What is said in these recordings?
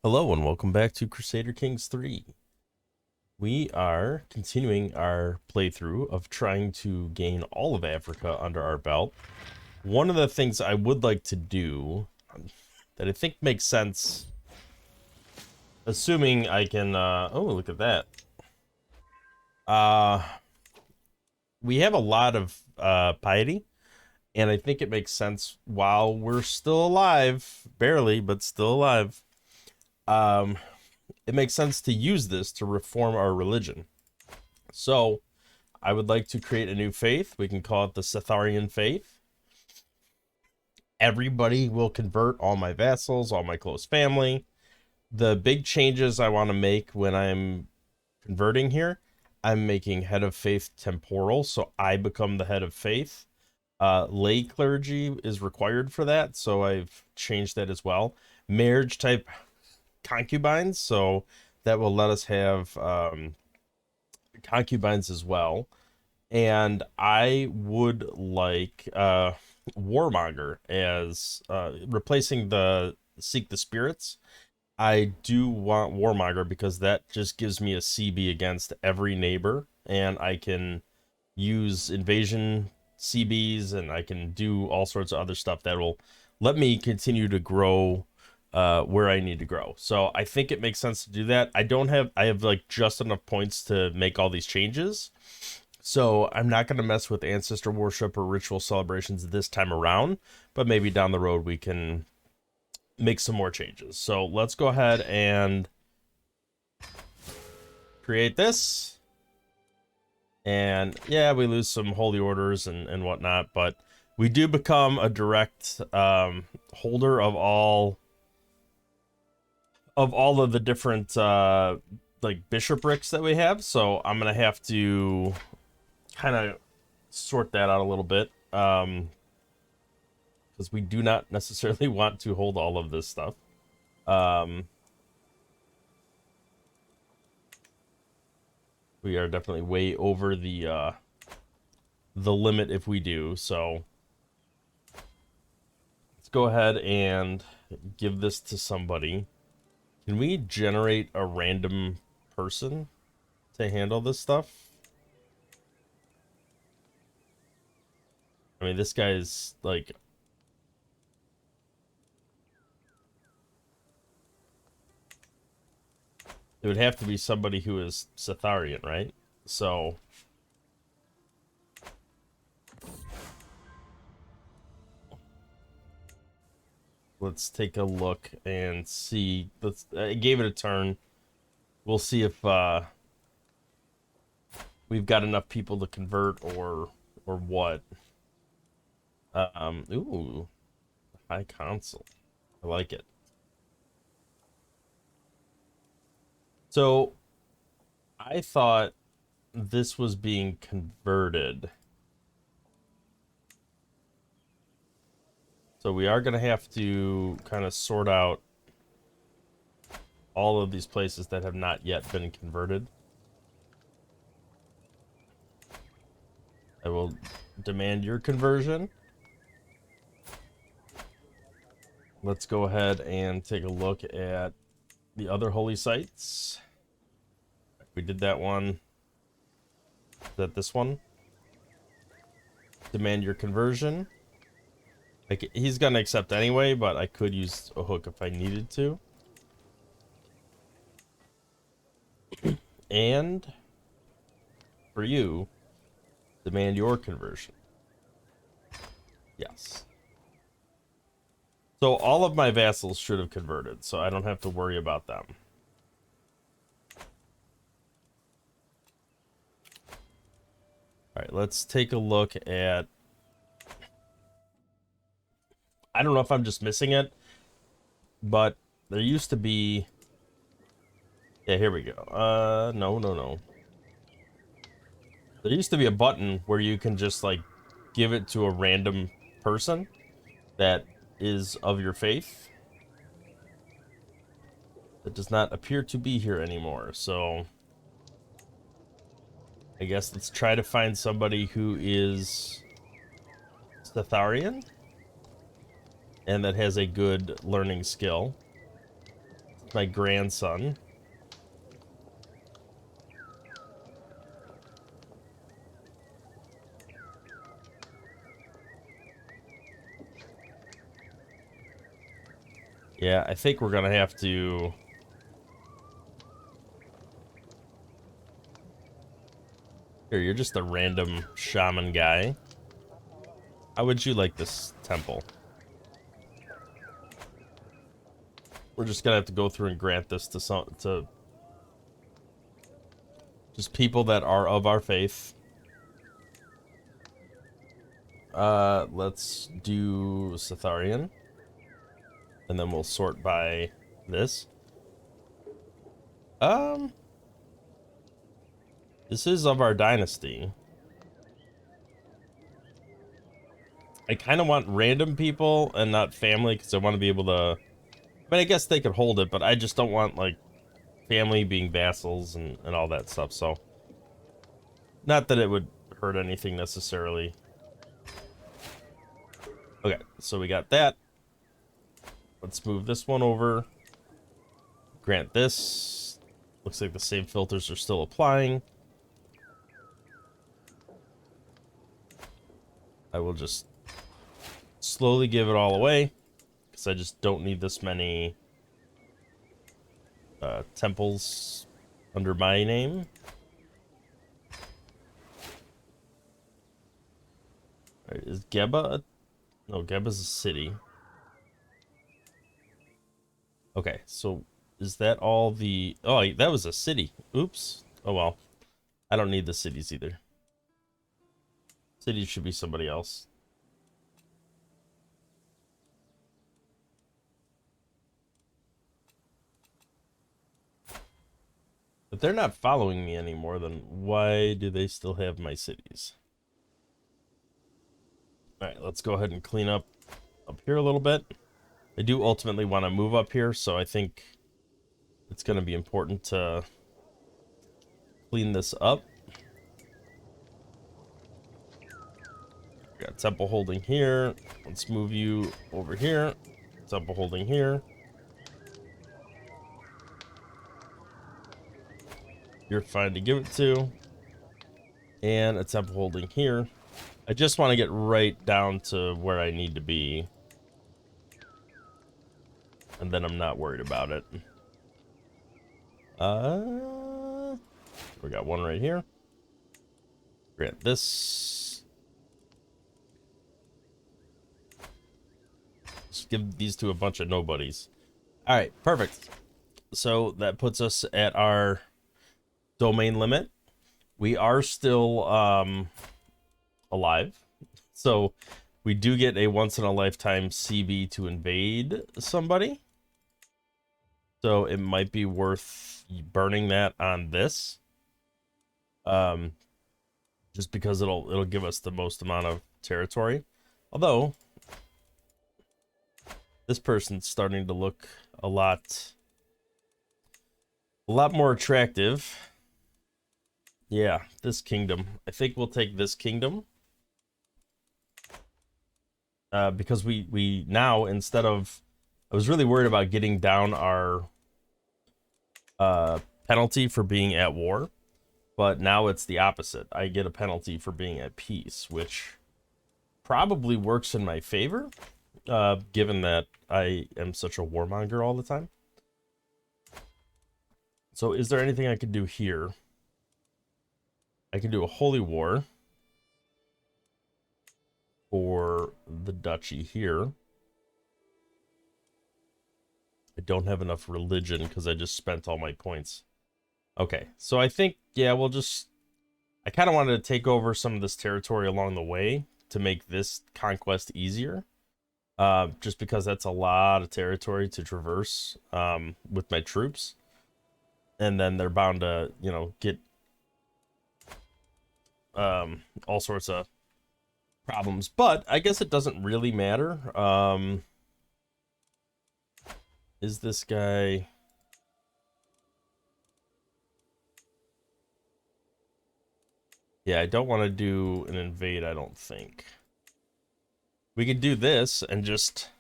Hello and welcome back to Crusader Kings 3. We are continuing our playthrough of trying to gain all of Africa under our belt. One of the things I would like to do that I think makes sense, assuming I can, oh, look at that. Uh, we have a lot of piety, and I think it makes sense while we're still alive, barely, but still alive. Um, it makes sense to use this to reform our religion. So, I would like to create a new faith. We can call it the Cetharian faith. Everybody will convert, all my vassals, all my close family. The big changes I want to make when I'm converting here, I'm making head of faith temporal, so I become the head of faith. Lay clergy is required for that, so I've changed that as well. Marriage type concubines, so that will let us have concubines as well. And I would like Warmonger as replacing the Seek the Spirits. I do want Warmonger because that just gives me a CB against every neighbor, and I can use invasion CBs, and I can do all sorts of other stuff that will let me continue to grow where I need to grow. So I think it makes sense to do that. I have like just enough points to make all these changes. So I'm not going to mess with ancestor worship or ritual celebrations this time around, but maybe down the road we can make some more changes. So let's go ahead and create this. And yeah, we lose some holy orders and whatnot, but we do become a direct holder of all of the different like bishoprics that we have. So I'm gonna have to kind of sort that out a little bit, because we do not necessarily want to hold all of this stuff. We are definitely way over the limit if we do. So let's go ahead and give this to somebody. Can we generate a random person to handle this stuff? I mean, this guy's like, it would have to be somebody who is Cetharian, right? So let's take a look and see. I gave it a turn. We'll see if we've got enough people to convert or what. Ooh, High Consul. I like it. So I thought this was being converted. So we are going to have to kind of sort out all of these places that have not yet been converted. I will demand your conversion. Let's go ahead and take a look at the other holy sites. We did that one. Is that this one? Demand your conversion. Like, he's gonna accept anyway, but I could use a hook if I needed to. And for you, demand your conversion. Yes. So all of my vassals should have converted, so I don't have to worry about them. All right, let's take a look at... I don't know if I'm just missing it, but there used to be... Yeah, here we go. No. There used to be a button where you can just, like, give it to a random person that is of your faith. That does not appear to be here anymore, so... I guess let's try to find somebody who is Cetharian and that has a good learning skill. my grandson. Yeah, I think we're gonna have to... Here, you're just a random shaman guy. How would you like this temple? We're just gonna have to go through and grant this to just people that are of our faith. Let's do Setharian. And then we'll sort by this. This is of our dynasty. I kind of want random people and not family because I want to be able to... I mean, I guess they could hold it, but I just don't want, like, family being vassals and all that stuff, so... Not that it would hurt anything necessarily. Okay, so we got that. Let's move this one over. Grant this. Looks like the same filters are still applying. I will just slowly give it all away because I just don't need this many temples under my name. All right, is Geba no, Geba's a city. Okay, so is that all the... Oh, that was a city. Oops. Oh, well. I don't need the cities either. Cities should be somebody else. If they're not following me anymore, then why do they still have my cities? Alright, let's go ahead and clean up here a little bit. I do ultimately want to move up here, so I think it's going to be important to clean this up. Got temple holding here. Let's move you over here. Temple holding here. You're fine to give it to. And a temple holding here. I just want to get right down to where I need to be. And then I'm not worried about it. We got one right here. Grant this. Just give these to a bunch of nobodies. All right, perfect. So that puts us at our domain limit. We are still alive. So we do get a once in a lifetime CB to invade somebody. So it might be worth burning that on this. Just because it'll give us the most amount of territory. Although this person's starting to look a lot more attractive. Yeah, this kingdom. I think we'll take this kingdom. Because we now, instead of... I was really worried about getting down our penalty for being at war. But now it's the opposite. I get a penalty for being at peace, which probably works in my favor, given that I am such a warmonger all the time. So is there anything I could do here? I can do a holy war for the duchy here. I don't have enough religion because I just spent all my points. Okay, so I think, yeah, we'll just... I kind of wanted to take over some of this territory along the way to make this conquest easier. Just because that's a lot of territory to traverse with my troops. And then they're bound to, you know, get all sorts of problems. But I guess it doesn't really matter. Is this guy... Yeah, I don't want to do an invade, I don't think. We could do this and just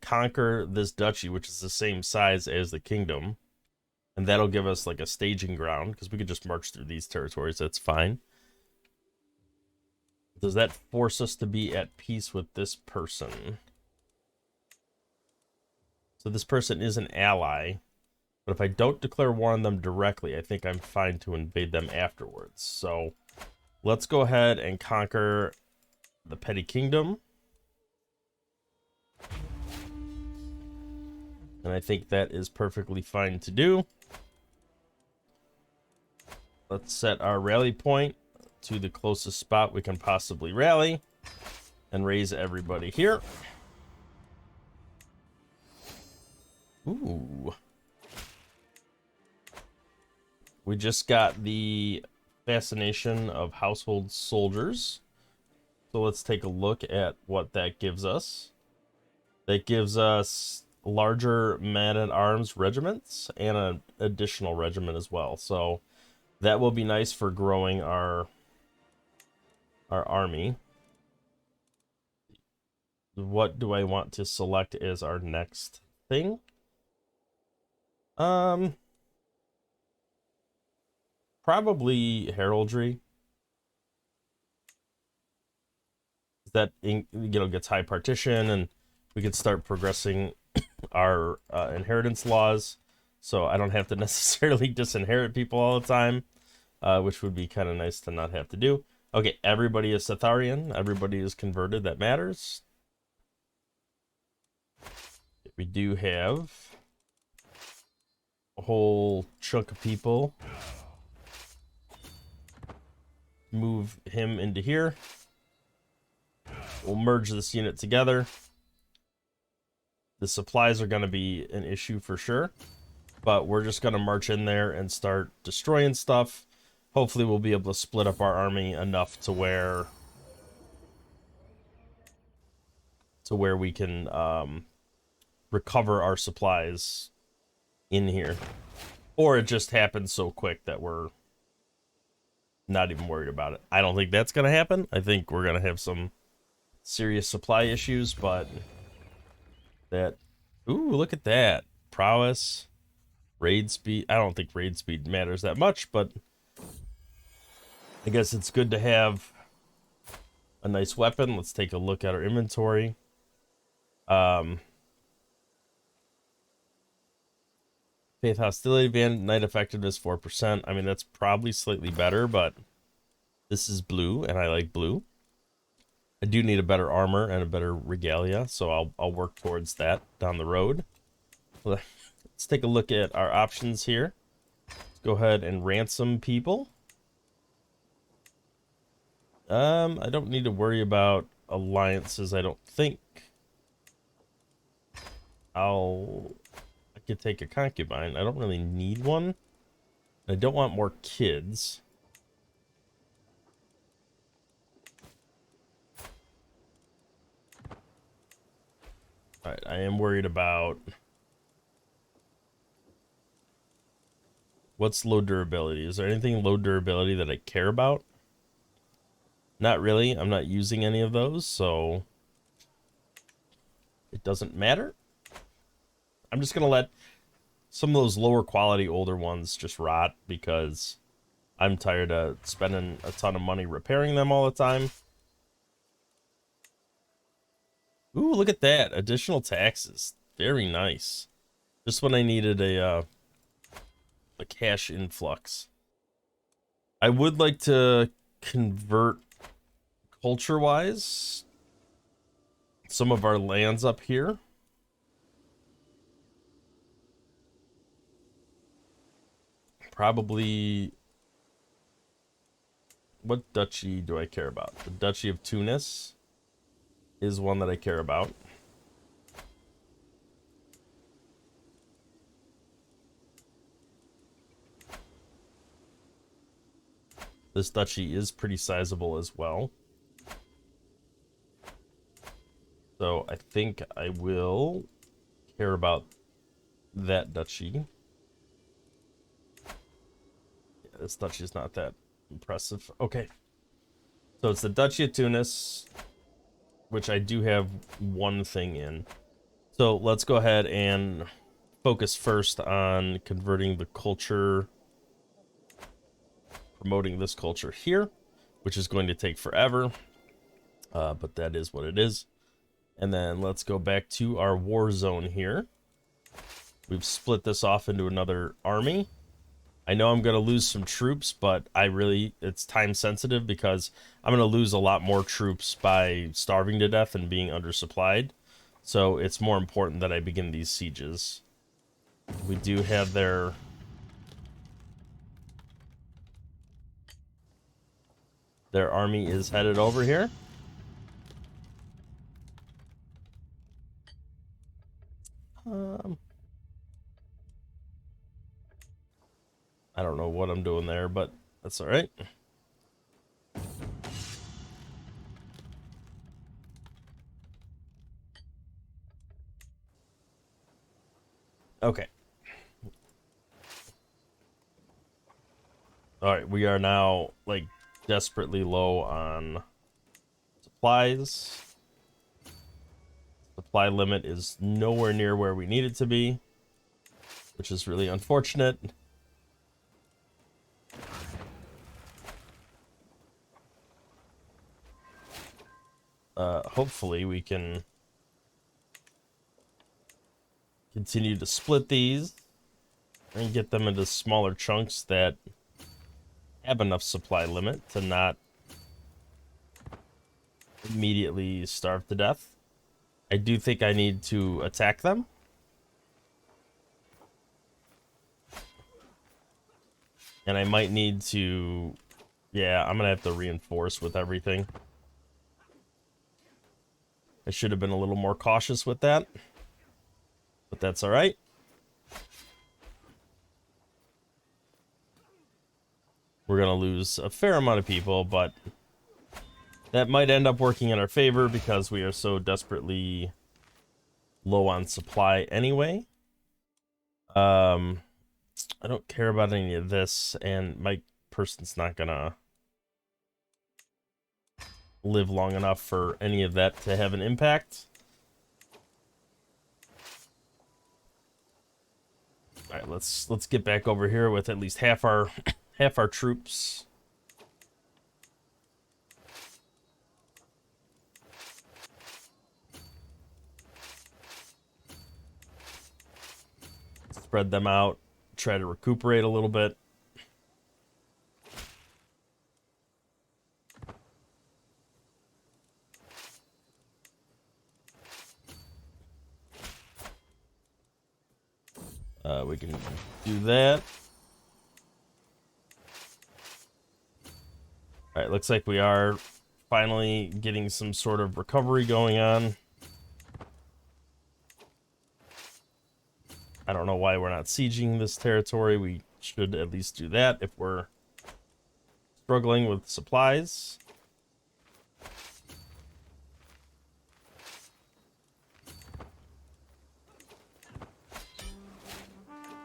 conquer this duchy, which is the same size as the kingdom, and that'll give us like a staging ground because we could just march through these territories. That's fine. Does that force us to be at peace with this person? So this person is an ally, but if I don't declare war on them directly, I think I'm fine to invade them afterwards. So let's go ahead and conquer the petty kingdom. And I think that is perfectly fine to do. Let's set our rally point to the closest spot we can possibly rally and raise everybody here. Ooh. We just got the fascination of household soldiers. So let's take a look at what that gives us. That gives us larger man-at-arms regiments and an additional regiment as well. So that will be nice for growing our army. What do I want to select as our next thing? Probably heraldry. That, you know, gets high partition, and we could start progressing our inheritance laws, so I don't have to necessarily disinherit people all the time, which would be kind of nice to not have to do. Okay, everybody is Catharian. Everybody is converted. That matters. We do have a whole chunk of people. Move him into here. We'll merge this unit together. The supplies are going to be an issue for sure, but we're just going to march in there and start destroying stuff. Hopefully we'll be able to split up our army enough to where we can recover our supplies in here. Or it just happens so quick that we're not even worried about it. I don't think that's going to happen. I think we're going to have some serious supply issues, but that... Ooh, look at that. Prowess, raid speed. I don't think raid speed matters that much, but I guess it's good to have a nice weapon. Let's take a look at our inventory. Faith hostility band, night effectiveness 4%. I mean, that's probably slightly better, but this is blue, and I like blue. I do need a better armor and a better regalia, so I'll work towards that down the road. Let's take a look at our options here. Let's go ahead and ransom people. I don't need to worry about alliances, I don't think. I could take a concubine. I don't really need one. I don't want more kids. Alright, I am worried about... What's low durability? Is there anything low durability that I care about? Not really. I'm not using any of those, so it doesn't matter. I'm just going to let some of those lower quality older ones just rot because I'm tired of spending a ton of money repairing them all the time. Ooh, look at that. Additional taxes. Very nice. Just when I needed a cash influx. I would like to convert culture-wise some of our lands up here. Probably... What duchy do I care about? The Duchy of Tunis is one that I care about. This duchy is pretty sizable as well. So I think I will care about that duchy. Yeah, this duchy is not that impressive. Okay. So it's the Duchy of Tunis, which I do have one thing in. So let's go ahead and focus first on converting the culture, promoting this culture here, which is going to take forever, but that is what it is. And then let's go back to our war zone here. We've split this off into another army. I know I'm going to lose some troops, but it's time sensitive because I'm going to lose a lot more troops by starving to death and being undersupplied. So it's more important that I begin these sieges. We do have their army is headed over here. I don't know what I'm doing there, but that's all right. Okay. All right, we are now like desperately low on supplies. Supply limit is nowhere near where we need it to be, which is really unfortunate. Hopefully we can continue to split these and get them into smaller chunks that have enough supply limit to not immediately starve to death. I do think I need to attack them. And I might need to... Yeah, I'm going to have to reinforce with everything. I should have been a little more cautious with that. But that's alright. We're going to lose a fair amount of people, but that might end up working in our favor because we are so desperately low on supply anyway. I don't care about any of this, and my person's not gonna live long enough for any of that to have an impact. All right, let's get back over here with at least half our troops. Spread them out, try to recuperate a little bit. We can do that. All right, looks like we are finally getting some sort of recovery going on. I don't know why we're not sieging this territory. We should at least do that if we're struggling with supplies.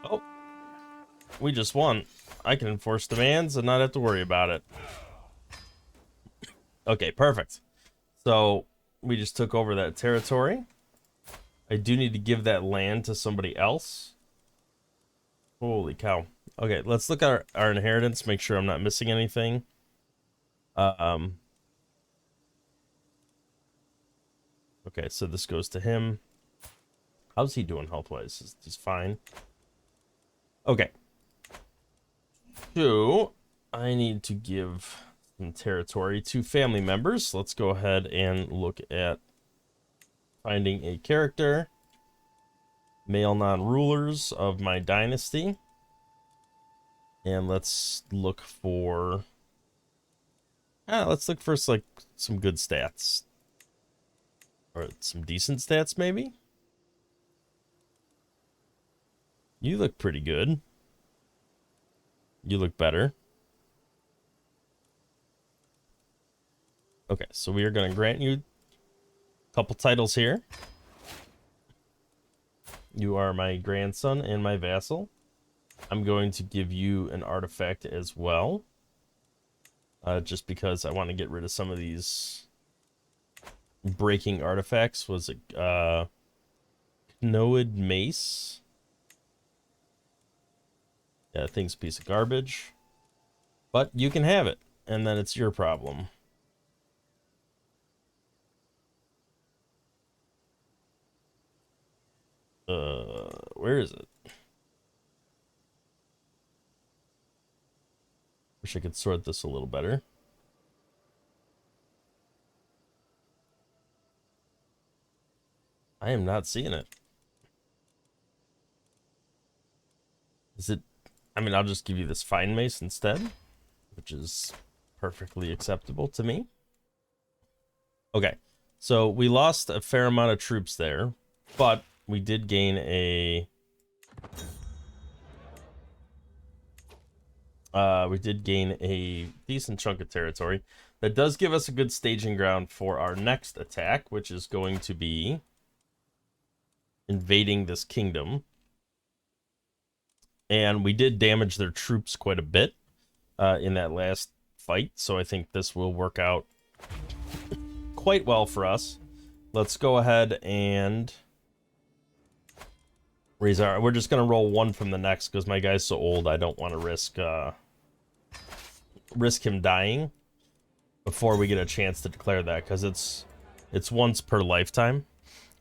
Oh, we just won. I can enforce demands and not have to worry about it. Okay, perfect. So we just took over that territory. I do need to give that land to somebody else. Holy cow. Okay, let's look at our inheritance, make sure I'm not missing anything. Okay, so this goes to him. How's he doing health-wise? He's fine. Okay. So, I need to give some territory to family members. Let's go ahead and look at finding a character. Male non-rulers of my dynasty. And let's look for... let's look for like some good stats. Or some decent stats, maybe? You look pretty good. You look better. Okay, so we are going to grant you a couple titles here. You are my grandson and my vassal. I'm going to give you an artifact as well. Just because I want to get rid of some of these breaking artifacts. Was it Noid mace. Yeah, that thing's a piece of garbage. But you can have it, and then it's your problem. Where is it? Wish I could sort this a little better. I am not seeing it. Is it? I mean, I'll just give you this fine mace instead, which is perfectly acceptable to me. Okay, so we lost a fair amount of troops there, but we did gain a decent chunk of territory. That does give us a good staging ground for our next attack, which is going to be invading this kingdom. And we did damage their troops quite a bit in that last fight, so I think this will work out quite well for us. Let's go ahead and raise our... We're just going to roll one from the next because my guy's so old I don't want to risk him dying before we get a chance to declare that, because it's once per lifetime,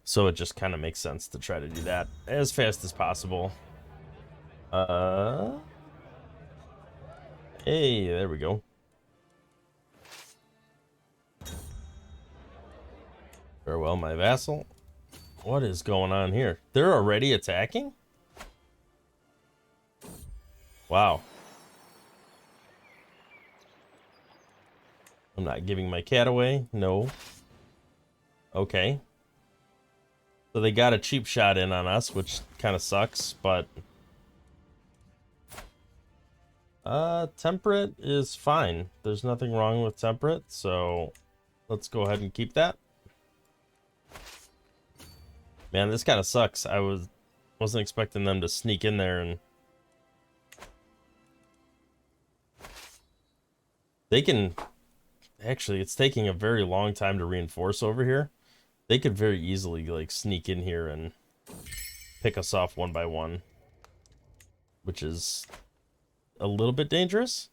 so it just kind of makes sense to try to do that as fast as possible. Hey, there we go. Farewell, my vassal. What is going on here? They're already attacking? Wow. I'm not giving my cat away. No. Okay. So they got a cheap shot in on us, which kind of sucks, but... temperate is fine. There's nothing wrong with temperate, so let's go ahead and keep that. Man, this kind of sucks. I wasn't expecting them to sneak in there, and they can... Actually, it's taking a very long time to reinforce over here. They could very easily, like, sneak in here and pick us off one by one, which is a little bit dangerous.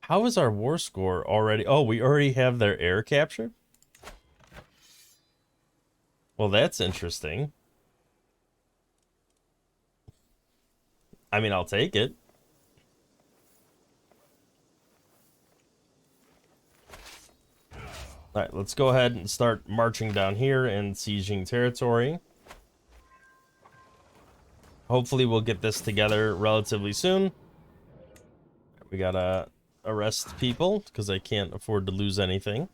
How is our war score already? Oh, we already have their air capture? Well, that's interesting. I mean, I'll take it. All right, let's go ahead and start marching down here and sieging territory. Hopefully we'll get this together relatively soon. We gotta arrest people because I can't afford to lose anything.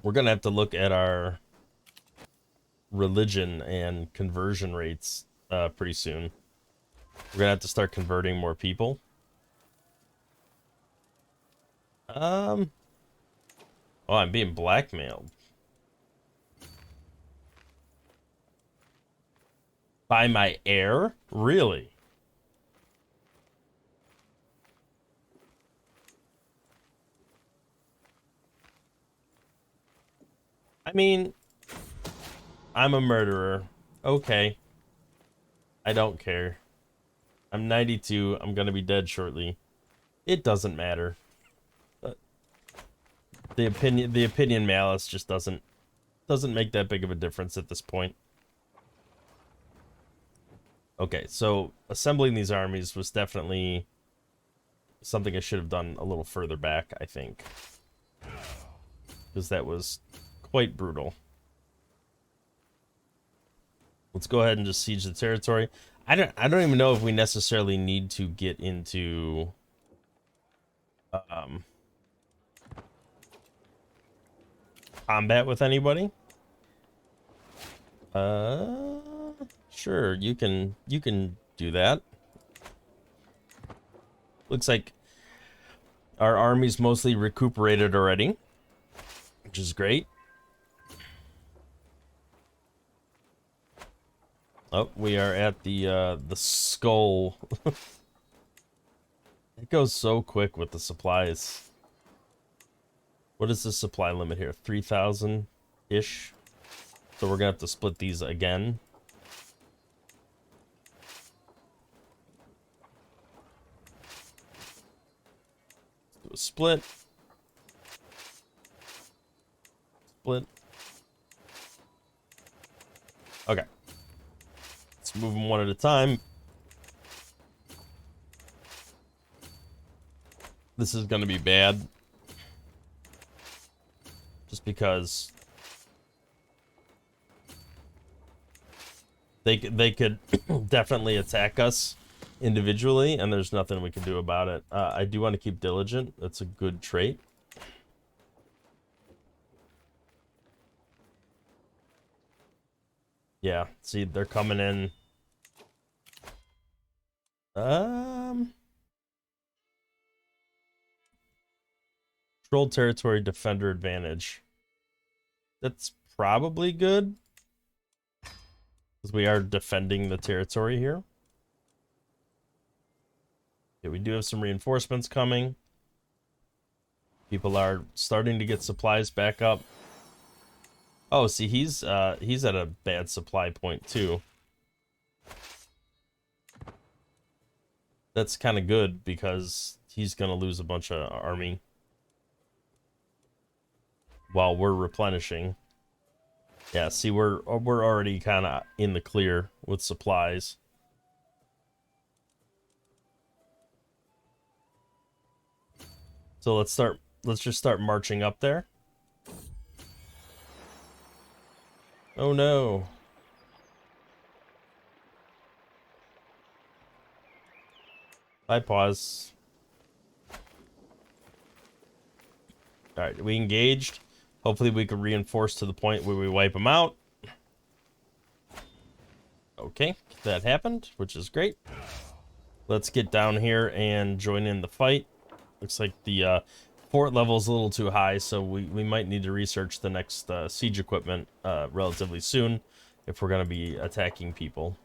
We're gonna have to look at our religion and conversion rates pretty soon. We're gonna have to start converting more people. Oh, I'm being blackmailed by my heir? Really? I mean, I'm a murderer. Okay. I don't care. I'm 92. I'm gonna be dead shortly. It doesn't matter. The opinion malice just doesn't make that big of a difference at this point. Okay, so assembling these armies was definitely something I should have done a little further back, I think, because that was quite brutal. Let's go ahead and just siege the territory. I don't even know if we necessarily need to get into combat with anybody. Sure, you can do that. Looks like our army's mostly recuperated already, which is great. Oh, we are at the skull It goes so quick with the supplies. What is the supply limit here? 3,000-ish. So we're gonna have to split these again. Do a split. Split. Okay. Let's move them one at a time. This is gonna be bad. Just because they could definitely attack us individually, and there's nothing we can do about it. I do want to keep diligent. That's a good trait. Yeah, see, they're coming in. Controlled territory, defender advantage. That's probably good, because we are defending the territory here. Okay, we do have some reinforcements coming. People are starting to get supplies back up. Oh, see, he's at a bad supply point too. That's kind of good because he's gonna lose a bunch of army while we're replenishing. Yeah, see, we're already kind of in the clear with supplies. So let's just start marching up there. Oh no. I pause. All right, we engaged. Hopefully we can reinforce to the point where we wipe them out. Okay, that happened, which is great. Let's get down here and join in the fight. Looks like the fort level is a little too high, so we might need to research the next siege equipment relatively soon if we're going to be attacking people.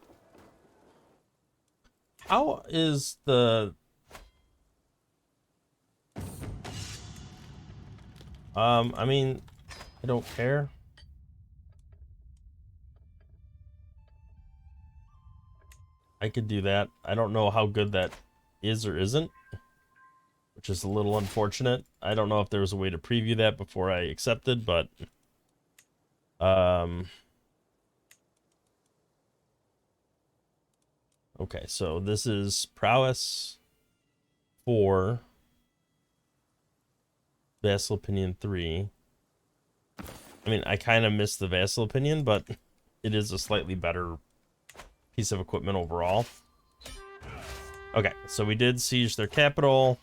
How is the... I mean, I don't care. I could do that. I don't know how good that is or isn't, which is a little unfortunate. I don't know if there was a way to preview that before I accepted, but okay, so this is prowess 4, vassal opinion 3. I mean, I kind of missed the vassal opinion, but it is a slightly better piece of equipment overall. Okay, so we did siege their capital.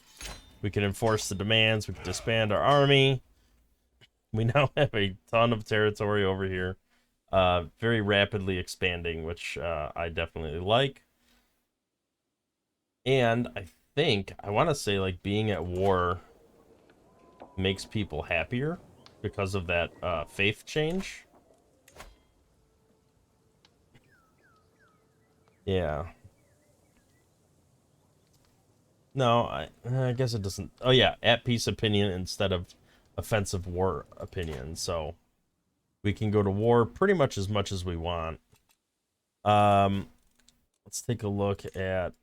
We can enforce the demands. We can disband our army. We now have a ton of territory over here. Very rapidly expanding, which I definitely like. And I want to say, like, being at war makes people happier because of that faith change. Yeah. No, I guess it doesn't. Oh yeah, at peace opinion instead of offensive war opinion. So we can go to war pretty much as we want. Let's take a look at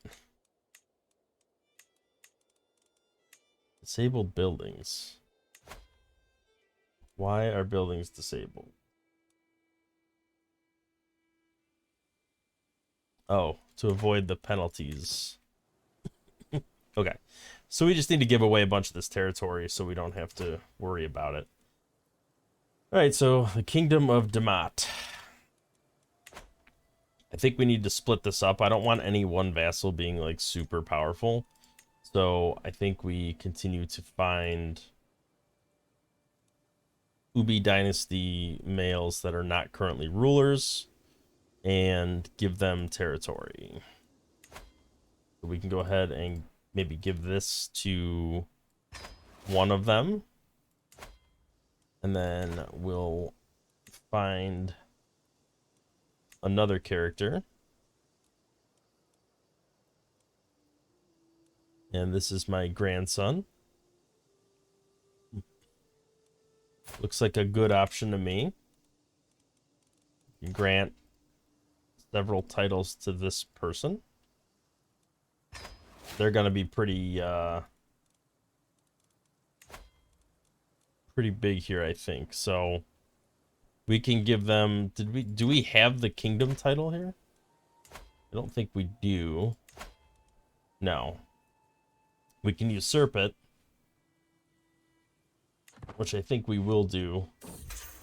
disabled buildings. Why are buildings disabled? Oh, to avoid the penalties. Okay. So we just need to give away a bunch of this territory so we don't have to worry about it. Alright, so the Kingdom of Damat. I think we need to split this up. I don't want any one vassal being, like, super powerful. So I think we continue to find Ubi Dynasty males that are not currently rulers and give them territory. So we can go ahead and maybe give this to one of them. And then we'll find another character. And this is my grandson. Looks like a good option to me. You grant several titles to this person. They're going to be pretty big here, I think. So we can give them, do we have the kingdom title here? I don't think we do. No. We can usurp it, which I think we will do.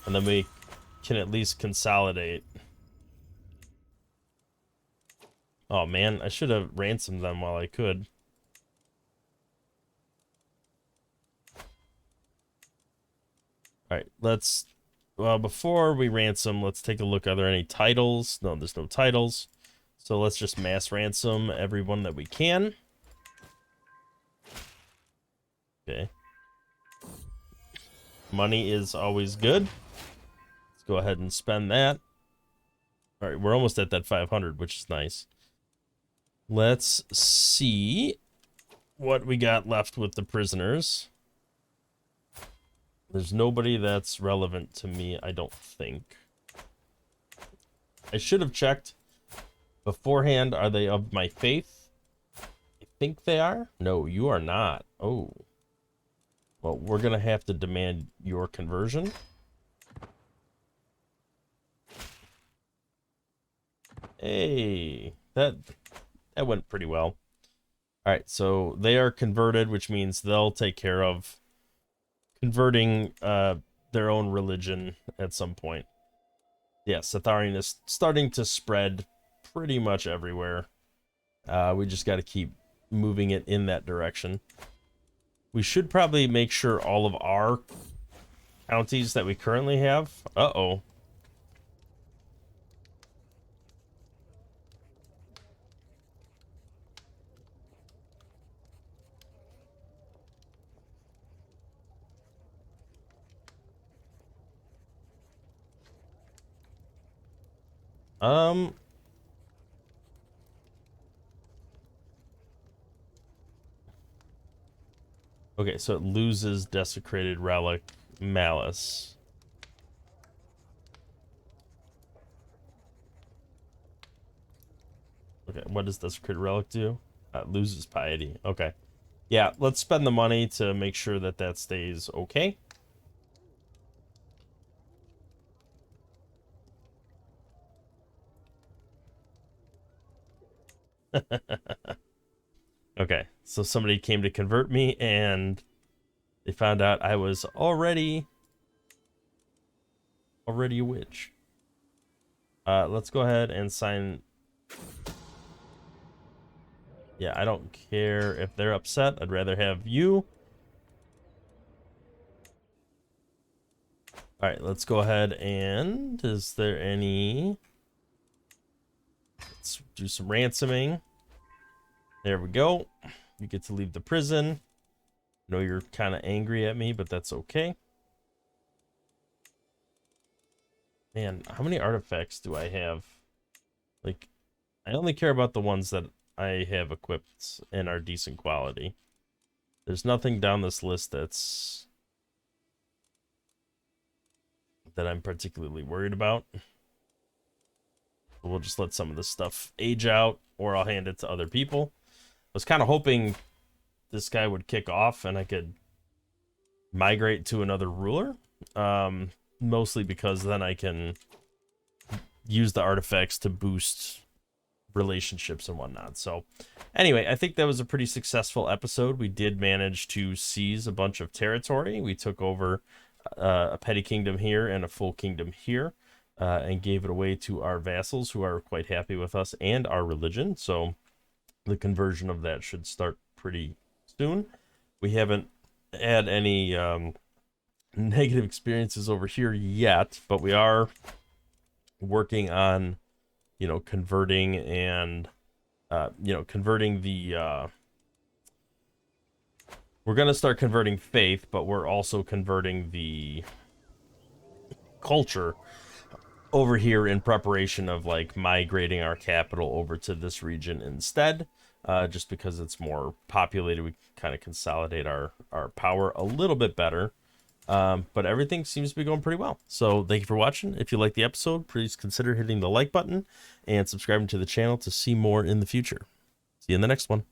And then we can at least consolidate. Oh man, I should have ransomed them while I could. Alright, let's... Well, before we ransom, let's take a look. Are there any titles? No, there's no titles. So let's just mass ransom everyone that we can. Okay. Money is always good. Let's go ahead and spend that. Alright, we're almost at that 500, which is nice. Let's see what we got left with the prisoners. There's nobody that's relevant to me, I don't think. I should have checked beforehand. Are they of my faith? I think they are. No, you are not. Oh. Well, we're going to have to demand your conversion. Hey, that went pretty well. All right, so they are converted, which means they'll take care of converting their own religion at some point. Yeah, Catharian is starting to spread pretty much everywhere. We just got to keep moving it in that direction. We should probably make sure all of our counties that we currently have... Uh-oh. Okay, so it loses Desecrated Relic Malice. Okay, what does Desecrated Relic do? It loses Piety. Okay. Yeah, let's spend the money to make sure that that stays okay. Okay, so somebody came to convert me, and they found out I was already a witch. Let's go ahead and sign. Yeah, I don't care if they're upset. I'd rather have you. All right, let's go ahead and... Is there any... Let's do some ransoming. There we go. You get to leave the prison. I know you're kind of angry at me, but that's okay. Man, how many artifacts do I have? Like, I only care about the ones that I have equipped and are decent quality. There's nothing down this list that I'm particularly worried about. We'll just let some of this stuff age out, or I'll hand it to other people. I was kind of hoping this guy would kick off and I could migrate to another ruler. Mostly because then I can use the artifacts to boost relationships and whatnot. So anyway, I think that was a pretty successful episode. We did manage to seize a bunch of territory. We took over a petty kingdom here and a full kingdom here, and gave it away to our vassals, who are quite happy with us and our religion. So the conversion of that should start pretty soon. We haven't had any negative experiences over here yet, but we are working on, converting and, converting the, we're going to start converting faith, but we're also converting the culture over here in preparation of, like, migrating our capital over to this region instead. just because it's more populated. We can kind of consolidate our power a little bit better. But everything seems to be going pretty well. So thank you for watching. If you liked the episode, please consider hitting the like button and subscribing to the channel to see more in the future. See you in the next one.